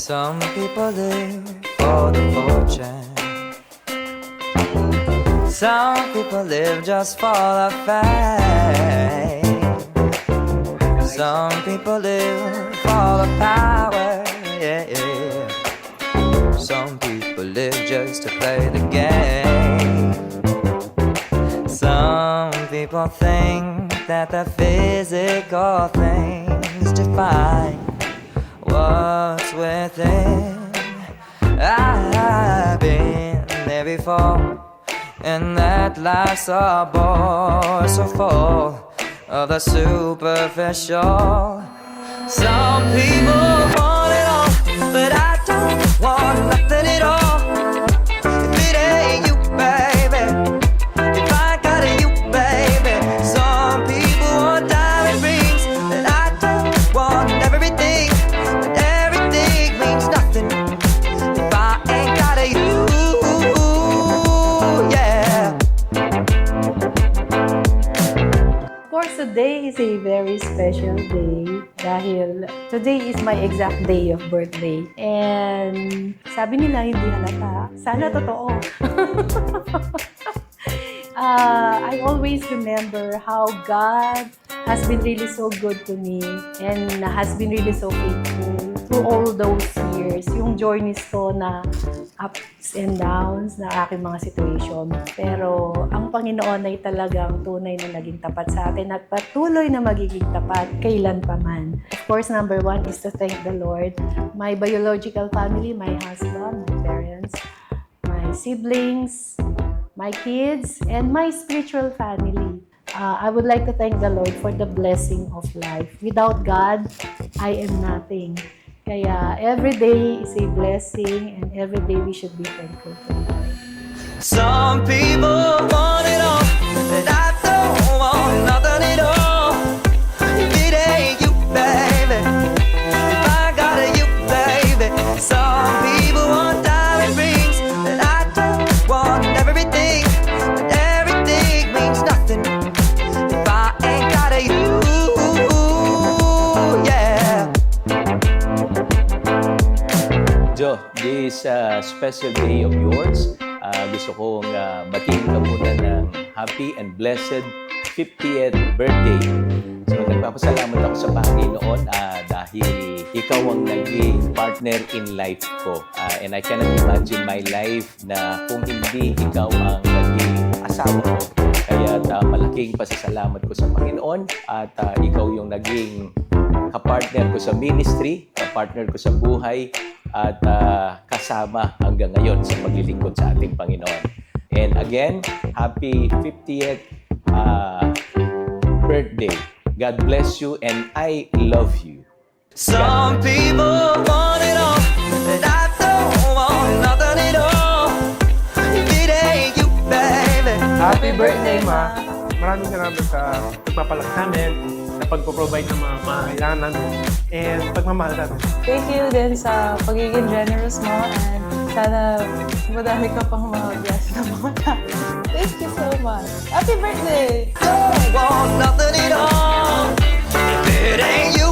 Some people live for the fortune. Some people live just for the fame. Some people live for the power. Yeah, yeah. Some people live just to play the game. Some people think that the physical things define what's within. I've been there before, and that life's a bore so full of the superficial. Some people want it all, but I don't want nothing at all. If it ain't you, baby, if I got you, baby. Some people want diamond rings, but I don't want everything. But everything means nothing if I ain't got you, yeah. Of course, today is a very special day dahil today is my exact day of birthday. And sabi nila hindi halata. Sana totoo. I always remember how God has been really so good to me and has been really so faithful through all those years. Yung journeys ko na ups and downs na aking mga situation. Pero ang Panginoon ay talagang tunay na naging tapat sa akin at patuloy na magiging tapat kailan pa man. Of course, number one is to thank the Lord. My biological family, my husband, my parents, my siblings, my kids, and my spiritual family. I would like to thank the Lord for the blessing of life. Without God, I am nothing. Kaya every day is a blessing and every day we should be thankful to God. Some people want it all, and I don't want nothing at all. If it ain't you, baby, if I got you, baby. Some people want diamond rings, and I don't want everything. But everything means nothing if I ain't got you, yeah. Jo, this special day of yours, gusto kong batiin ka muna ng happy and blessed 50th birthday. So, nagpapasalamat ako sa Panginoon dahil ikaw ang naging partner in life ko. And I cannot imagine my life na kung hindi ikaw ang naging asawa ko. Kaya malaking pasasalamat ko sa Panginoon at ikaw yung naging kapartner ko sa ministry, kapartner ko sa buhay, at kasama hanggang ngayon sa paglilingkod sa ating Panginoon. And again, happy 50th birthday. God bless you and I love you. Some people want it all, and I don't want nothing at all. If it ain't you, baby. Happy birthday, Ma! Maraming salamat sa pagpapalak namin, sa pagpo-provide ng mga kailangan namin, and pagmamahal namin. Thank you din sa pagiging generous mo and sana madami ka pang mga bless na mga tao. Thank you so much. Happy birthday! Don't want nothing at all. If it ain't you,